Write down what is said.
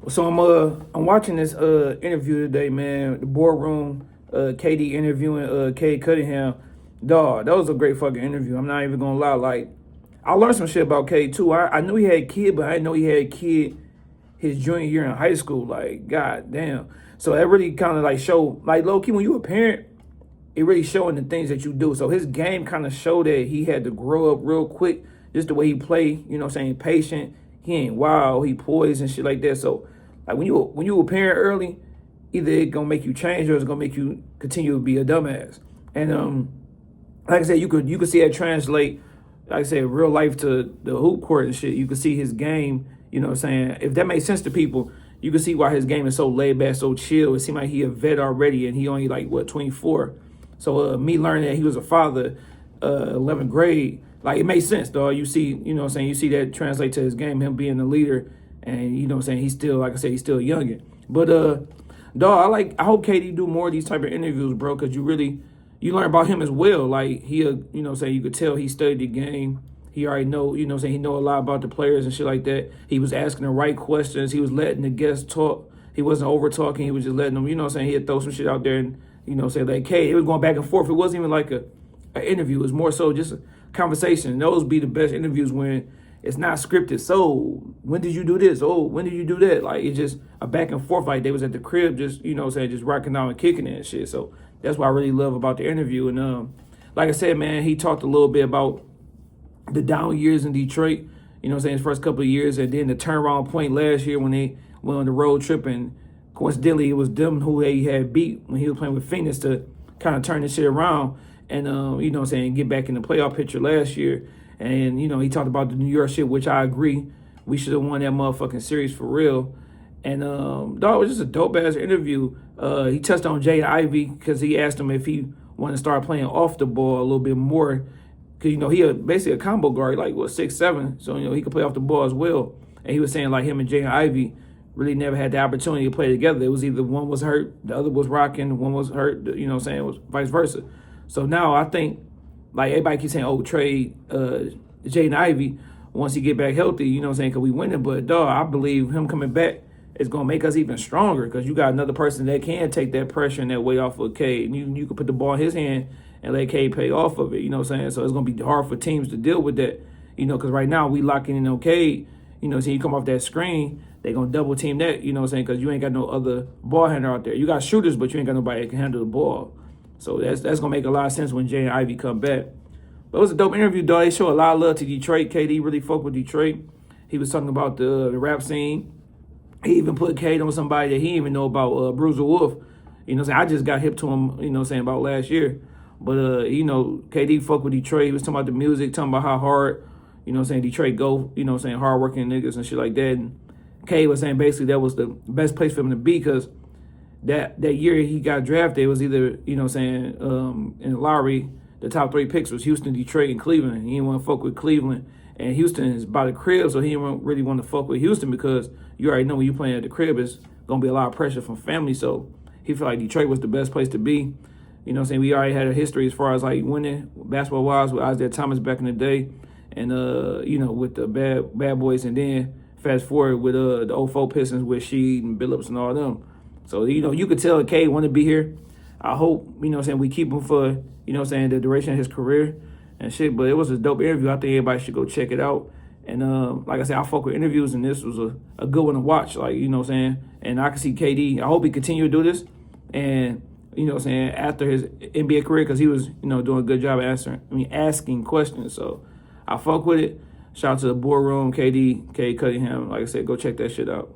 So I'm watching this interview today, man. The boardroom, KD interviewing Cade Cunningham. Dog, that was a great fucking interview. I'm not even gonna lie. Like, I learned some shit about Cade too. I knew he had a kid, but I didn't know he had a kid his junior year in high school. Like, god damn. So that really kind of like show, like, low key when you a parent, it really showing the things that you do. So his game kind of showed that he had to grow up real quick, just the way he play. You know what I'm saying? Patient. He ain't wild. He poised and shit like that. So like when you a parent early, either it gonna make you change or it's gonna make you continue to be a dumbass. And like I said, you could see that translate, like I said, real life to the hoop court and shit. You could see his game. You know what I'm saying? If that makes sense to people, you can see why his game is so laid back, so chill. It seemed like he a vet already, and he only like what 24. So me learning that he was a father, 11th grade, like it makes sense, dog. You see, you know what I'm saying? You see that translate to his game, him being a leader, and you know what I'm saying? He's still, like I said, he's still a youngin'. But dog, I hope KD do more of these type of interviews, bro, because you learn about him as well. Like he, you know what I'm saying? You could tell he studied the game. He already know, you know what I'm saying? He know a lot about the players and shit like that. He was asking the right questions. He was letting the guests talk. He wasn't over talking. He was just letting them, you know what I'm saying? He'd throw some shit out there and, you know, say like, hey, it was going back and forth. It wasn't even like an interview. It was more so just a conversation. And those be the best interviews when it's not scripted. So when did you do this? Oh, when did you do that? Like it's just a back and forth. Like they was at the crib, just, you know what I'm saying, just rocking out and kicking it and shit. So that's what I really love about the interview. And like I said, man, he talked a little bit about the down years in Detroit, you know what I'm saying, his first couple of years, and then the turnaround point last year when they went on the road trip, and coincidentally, it was them who he had beat when he was playing with Phoenix to kind of turn this shit around and, you know what I'm saying, get back in the playoff picture last year. And, you know, he talked about the New York shit, which I agree. We should have won that motherfucking series for real. And, dog, it was just a dope-ass interview. He touched on Jay Ivy because he asked him if he wanted to start playing off the ball a little bit more. Because, you know, he basically a combo guard, like, what, 6'7", so, you know, he could play off the ball as well. And he was saying, like, him and Jay Ivy really never had the opportunity to play together. It was either one was hurt, the other was rocking, one was hurt, you know what I'm saying, it was vice versa. So now I think, like, everybody keeps saying, oh, trade Jaden Ivey once he get back healthy, you know what I'm saying, because we winning. But, dog, I believe him coming back is going to make us even stronger because you got another person that can take that pressure and that weight off of Cade. And you can put the ball in his hand and let Cade pay off of it, you know what I'm saying? So it's going to be hard for teams to deal with that, you know, because right now we locking in on Cade, you know, so you come off that screen, they going to double team that, you know what I'm saying, because you ain't got no other ball handler out there. You got shooters, but you ain't got nobody that can handle the ball. So that's going to make a lot of sense when Jay and Ivy come back. But it was a dope interview, dog. They show a lot of love to Detroit. KD really fucked with Detroit. He was talking about the rap scene. He even put Cade on somebody that he didn't even know about, Bruiser Wolf. You know what I'm saying? I just got hip to him, you know what I'm saying, about last year. But, you know, KD fuck with Detroit. He was talking about the music, talking about how hard, you know what I'm saying, Detroit go, you know what I'm saying, hardworking niggas and shit like that. And Cade was saying basically that was the best place for him to be because that year he got drafted, it was either, you know what I'm saying, in the lottery, the top 3 picks was Houston, Detroit, and Cleveland. He didn't want to fuck with Cleveland. And Houston is by the crib, so he didn't really want to fuck with Houston because you already know when you playing at the crib, it's going to be a lot of pressure from family. So he felt like Detroit was the best place to be. You know what I'm saying? We already had a history as far as like winning basketball-wise with Isaiah Thomas back in the day and, you know, with the bad boys. And then fast forward with the 04 Pistons with Sheed and Billups and all them. So, you know, you could tell Cade want to be here. I hope, you know what I'm saying, we keep him for, you know what I'm saying, the duration of his career and shit. But it was a dope interview. I think everybody should go check it out. And like I said, I fuck with interviews, and this was a good one to watch, like, you know what I'm saying? And I can see KD. I hope he continue to do this. And, you know what I'm saying, after his NBA career, because he was, you know, doing a good job asking questions. So I fuck with it. Shout out to the boardroom, Cade Cunningham. Like I said, go check that shit out.